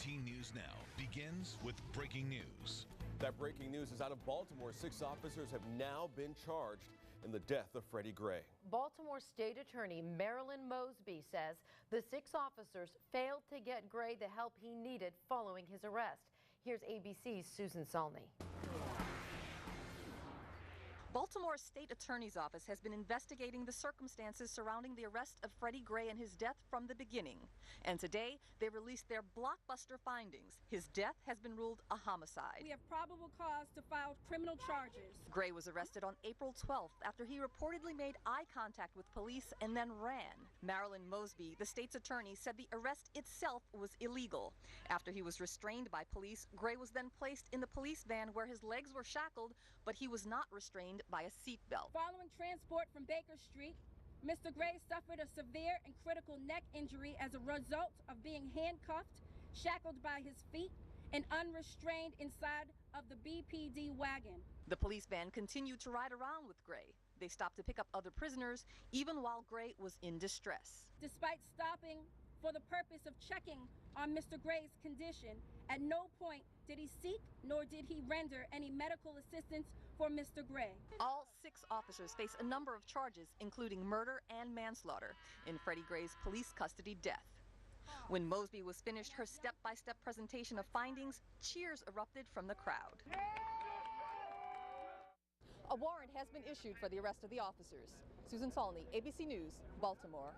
13 News Now begins with breaking news. That breaking news is out of Baltimore. 6 officers have now been charged in the death of Freddie Gray. Baltimore State Attorney Marilyn Mosby says the 6 officers failed to get Gray the help he needed following his arrest. Here's ABC's Susan Salney. Baltimore State Attorney's Office has been investigating the circumstances surrounding the arrest of Freddie Gray and his death from the beginning. And today, they released their blockbuster findings. His death has been ruled a homicide. We have probable cause to file criminal charges. Gray was arrested on April 12th after he reportedly made eye contact with police and then ran. Marilyn Mosby, the state's attorney, said the arrest itself was illegal. After he was restrained by police, Gray was then placed in the police van where his legs were shackled, but he was not restrained by a seatbelt. Following transport from Baker Street, Mr. Gray suffered a severe and critical neck injury as a result of being handcuffed, shackled by his feet, and unrestrained inside of the BPD wagon. The police van continued to ride around with Gray. They stopped to pick up other prisoners, even while Gray was in distress. Despite stopping for the purpose of checking on Mr. Gray's condition, at no point did he seek nor did he render any medical assistance for Mr. Gray. All 6 officers face a number of charges, including murder and manslaughter, in Freddie Gray's police custody death. When Mosby was finished her step-by-step presentation of findings, cheers erupted from the crowd. A warrant has been issued for the arrest of the officers. Susan Salney, ABC News, Baltimore.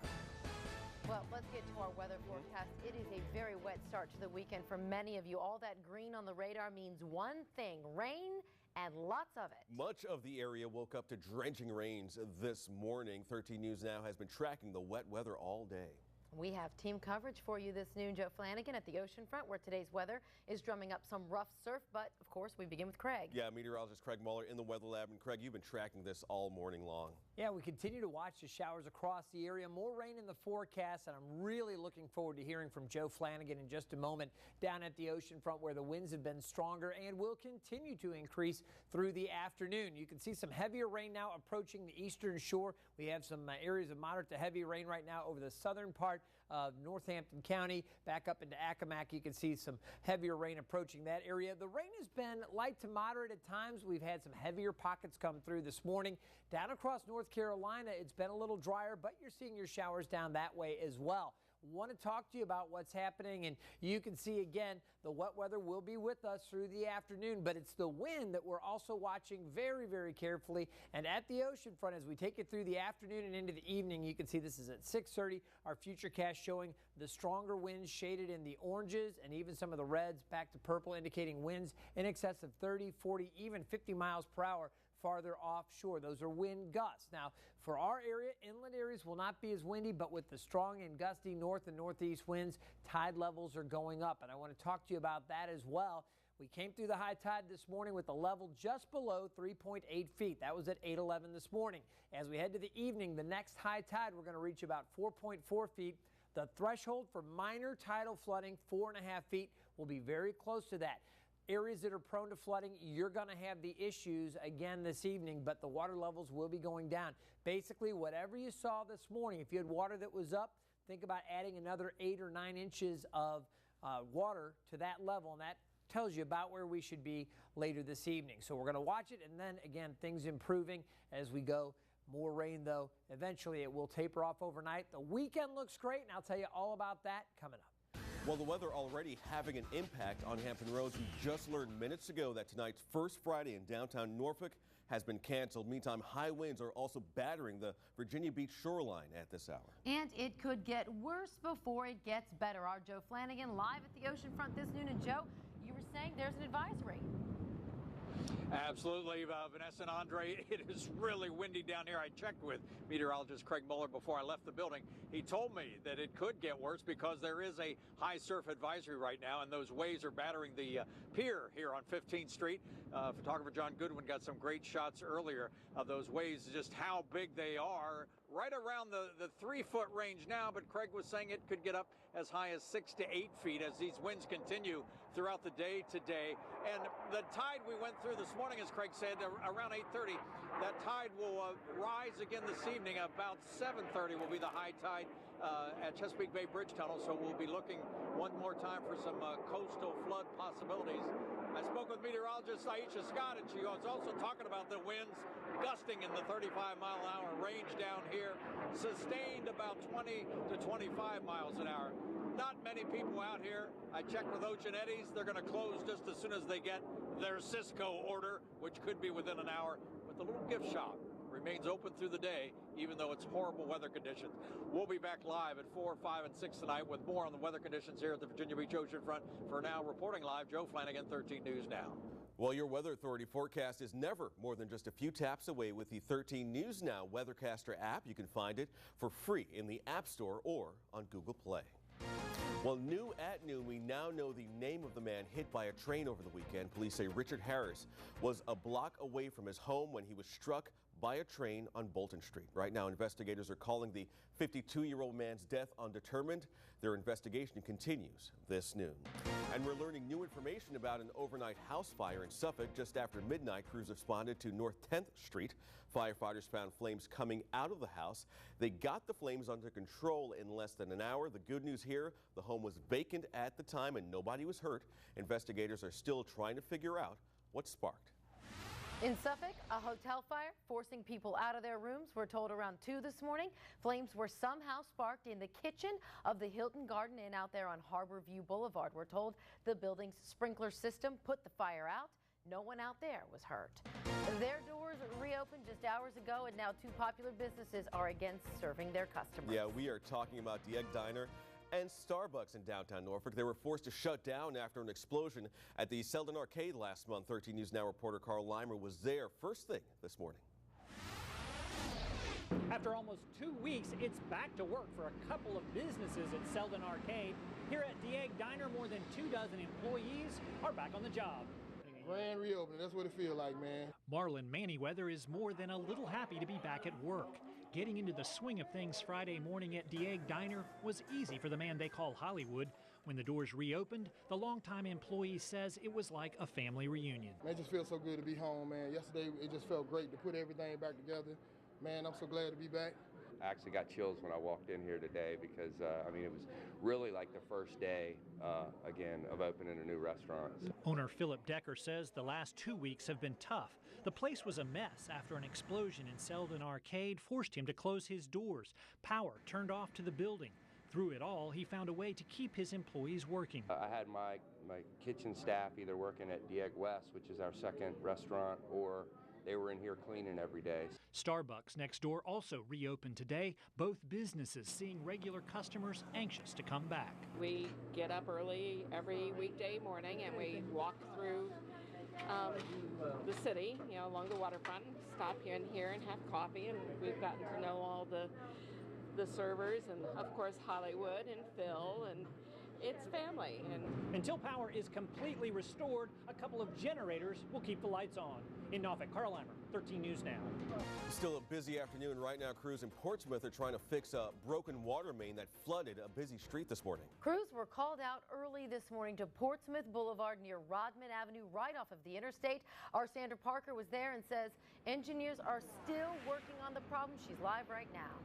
Well, let's get to our weather forecast. It is a very wet start to the weekend for many of you. All that green on the radar means one thing: rain, and lots of it. Much of the area woke up to drenching rains this morning. 13 News Now has been tracking the wet weather all day. We have team coverage for you this noon. Joe Flanagan at the oceanfront, where today's weather is drumming up some rough surf. But, of course, we begin with Craig. Yeah, meteorologist Craig Muller in the weather lab. And, Craig, you've been tracking this all morning long. Yeah, we continue to watch the showers across the area. More rain in the forecast, and I'm really looking forward to hearing from Joe Flanagan in just a moment down at the oceanfront, where the winds have been stronger and will continue to increase through the afternoon. You can see some heavier rain now approaching the eastern shore. We have some areas of moderate to heavy rain right now over the southern part of Northampton County. Back up into Accomack, you can see some heavier rain approaching that area. The rain has been light to moderate at times. We've had some heavier pockets come through this morning. Down across North Carolina, it's been a little drier, but you're seeing your showers down that way as well. Want to talk to you about what's happening, and you can see again the wet weather will be with us through the afternoon, but it's the wind that we're also watching very, very carefully. And at the ocean front, as we take it through the afternoon and into the evening, you can see this is at 6:30. Our futurecast showing the stronger winds shaded in the oranges and even some of the reds back to purple, indicating winds in excess of 30, 40, even 50 miles per hour farther offshore. Those are wind gusts. Now, for our area, inland areas will not be as windy, but with the strong and gusty north and northeast winds, tide levels are going up. And I want to talk to you about that as well. We came through the high tide this morning with a level just below 3.8 feet. That was at 8:11 this morning. As we head to the evening, the next high tide, we're going to reach about 4.4 feet. The threshold for minor tidal flooding, 4.5 feet, will be very close to that. Areas that are prone to flooding, you're going to have the issues again this evening, but the water levels will be going down. Basically, whatever you saw this morning, if you had water that was up, think about adding another 8 or 9 inches of water to that level, and that tells you about where we should be later this evening. So we're going to watch it, and then again, things improving as we go. More rain, though. Eventually, it will taper off overnight. The weekend looks great, and I'll tell you all about that coming up. Well, the weather already having an impact on Hampton Roads. We just learned minutes ago that tonight's First Friday in downtown Norfolk has been canceled. Meantime, high winds are also battering the Virginia Beach shoreline at this hour. And it could get worse before it gets better. Our Joe Flanagan live at the oceanfront this noon. And Joe, you were saying there's an advisory. Absolutely, Vanessa and Andre, it is really windy down here. I checked with meteorologist Craig Muller before I left the building. He told me that it could get worse because there is a high surf advisory right now, and those waves are battering the pier here on 15th Street. Photographer John Goodwin got some great shots earlier of those waves, just how big they are, right around the 3-foot range now, but Craig was saying it could get up as high as 6 to 8 feet as these winds continue throughout the day today. And the tide we went through this morning, as Craig said, around 8:30, that tide will rise again this evening. About 7:30 will be the high tide at Chesapeake Bay Bridge Tunnel, so we'll be looking one more time for some coastal flood possibilities. I spoke with meteorologist Aisha Scott, and she was also talking about the winds gusting in the 35-mile-an-hour range down here, sustained about 20 to 25 miles an hour. Not many people out here. I checked with Ocean Eddies. They're going to close just as soon as they get their Cisco order, which could be within an hour. But the little gift shop remains open through the day, even though it's horrible weather conditions. We'll be back live at 4, 5, and 6 tonight with more on the weather conditions here at the Virginia Beach Oceanfront. For now, reporting live, Joe Flanagan, 13 News Now. Well, your Weather Authority forecast is never more than just a few taps away with the 13 News Now Weathercaster app. You can find it for free in the App Store or on Google Play. Well, new at noon, we now know the name of the man hit by a train over the weekend. Police say Richard Harris was a block away from his home when he was struck by a train on Bolton Street. Right now, investigators are calling the 52-year-old man's death undetermined. Their investigation continues this noon. And we're learning new information about an overnight house fire in Suffolk. Just after midnight, crews responded to North 10th Street. Firefighters found flames coming out of the house. They got the flames under control in less than an hour. The good news here, the home was vacant at the time and nobody was hurt. Investigators are still trying to figure out what sparked. In Suffolk, a hotel fire forcing people out of their rooms. We're told around 2 this morning. Flames were somehow sparked in the kitchen of the Hilton Garden Inn out there on Harborview Boulevard. We're told the building's sprinkler system put the fire out. No one out there was hurt. Their doors reopened just hours ago, and now 2 popular businesses are again serving their customers. Yeah, we are talking about the Egg Diner and Starbucks in downtown Norfolk. They were forced to shut down after an explosion at the Selden Arcade last month. 13 News Now reporter Carl Leimer was there first thing this morning. After almost 2 weeks, it's back to work for a couple of businesses at Selden Arcade. Here at the Egg Diner, more than 24 employees are back on the job. Grand reopening, that's what it feels like, man. Marlon Manyweather is more than a little happy to be back at work. Getting into the swing of things Friday morning at the Egg Diner was easy for the man they call Hollywood. When the doors reopened, the longtime employee says it was like a family reunion. Man, it just feels so good to be home, man. Yesterday, it just felt great to put everything back together. Man, I'm so glad to be back. I actually got chills when I walked in here today because, it was really like the first day, again, of opening a new restaurant. Owner Philip Decker says the last 2 weeks have been tough. The place was a mess after an explosion in Selden Arcade forced him to close his doors. Power turned off to the building. Through it all, he found a way to keep his employees working. I had my kitchen staff either working at the Egg West, which is our second restaurant, or they were in here cleaning every day. Starbucks next door also reopened today, both businesses seeing regular customers anxious to come back. We get up early every weekday morning and we walk through the city, along the waterfront, stop here and have coffee, and we've gotten to know all the servers and, of course, Hollywood and Phil, and it's family. And until power is completely restored, a couple of generators will keep the lights on. In Norfolk, Carl Leimer, 13 News Now. Still a busy afternoon right now. Crews in Portsmouth are trying to fix a broken water main that flooded a busy street this morning. Crews were called out early this morning to Portsmouth Boulevard near Rodman Avenue, right off of the interstate. Our Sandra Parker was there and says engineers are still working on the problem. She's live right now.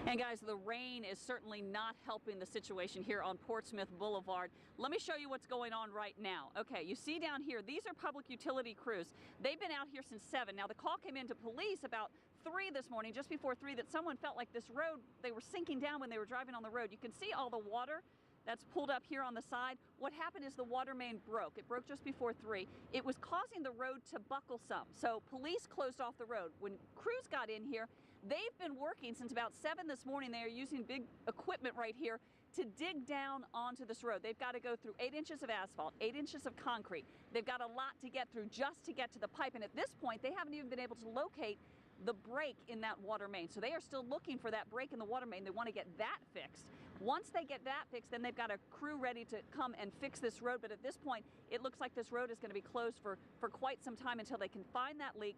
And guys, the rain is certainly not helping the situation here on Portsmouth Boulevard. Let me show you what's going on right now. Okay, you see down here, these are public utility crews. They've been out here since 7. Now, the call came in to police about 3 this morning, just before 3, that someone felt like this road, they were sinking down when they were driving on the road. You can see all the water that's pulled up here on the side. What happened is the water main broke. It broke just before 3. It was causing the road to buckle some. So police closed off the road. When crews got in here, they've been working since about 7 this morning. They are using big equipment right here to dig down onto this road. They've got to go through 8 inches of asphalt, 8 inches of concrete. They've got a lot to get through just to get to the pipe. And at this point, they haven't even been able to locate the break in that water main. So they are still looking for that break in the water main. They want to get that fixed. Once they get that fixed, then they've got a crew ready to come and fix this road. But at this point, it looks like this road is going to be closed for quite some time until they can find that leak,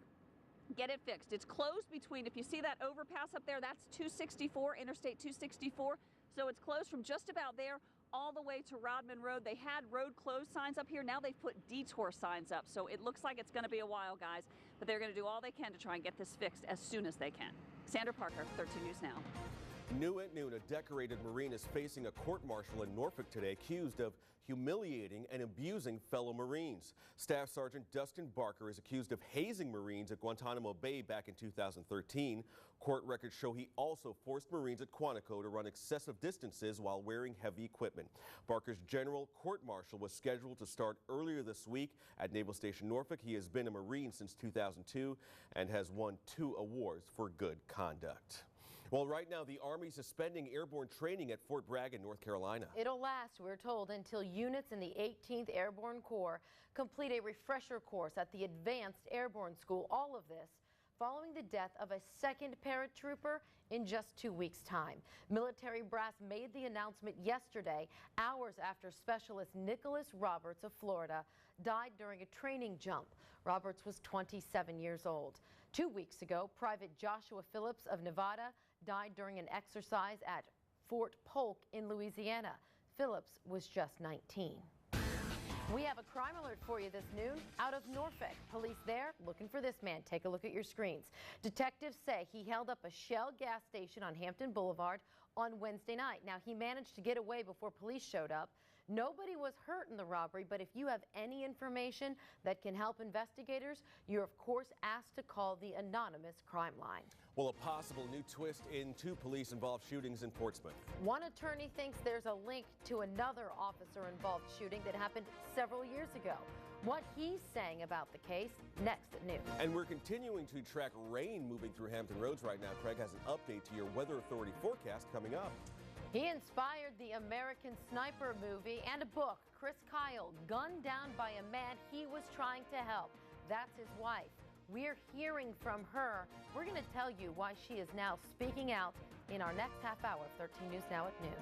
get it fixed. It's closed between, if you see that overpass up there, that's 264, Interstate 264. So it's closed from just about there all the way to Rodman Road. They had road closed signs up here. Now they've put detour signs up. So it looks like it's going to be a while, guys, but they're going to do all they can to try and get this fixed as soon as they can. Sandra Parker, 13 News Now. New at noon, a decorated Marine is facing a court-martial in Norfolk today, accused of humiliating and abusing fellow Marines. Staff Sergeant Dustin Barker is accused of hazing Marines at Guantanamo Bay back in 2013. Court records show he also forced Marines at Quantico to run excessive distances while wearing heavy equipment. Barker's general court-martial was scheduled to start earlier this week at Naval Station Norfolk. He has been a Marine since 2002 and has won 2 awards for good conduct. Well, right now, the Army's suspending airborne training at Fort Bragg in North Carolina. It'll last, we're told, until units in the 18th Airborne Corps complete a refresher course at the Advanced Airborne School. All of this following the death of a second paratrooper in just 2 weeks' time. Military brass made the announcement yesterday, hours after Specialist Nicholas Roberts of Florida died during a training jump. Roberts was 27 years old. 2 weeks ago, Private Joshua Phillips of Nevada died during an exercise at Fort Polk in Louisiana. Phillips was just 19. We have a crime alert for you this noon out of Norfolk. Police there looking for this man. Take a look at your screens. Detectives say he held up a Shell gas station on Hampton Boulevard on Wednesday night. Now, he managed to get away before police showed up. Nobody was hurt in the robbery, but if you have any information that can help investigators, you're of course asked to call the anonymous crime line. Well, a possible new twist in 2 police-involved shootings in Portsmouth. One attorney thinks there's a link to another officer-involved shooting that happened several years ago. What he's saying about the case, next at noon. And we're continuing to track rain moving through Hampton Roads right now. Craig has an update to your Weather Authority forecast coming up. He inspired the American Sniper movie and a book. Chris Kyle, gunned down by a man he was trying to help. That's his wife. We're hearing from her. We're going to tell you why she is now speaking out in our next half hour of 13 News Now at noon.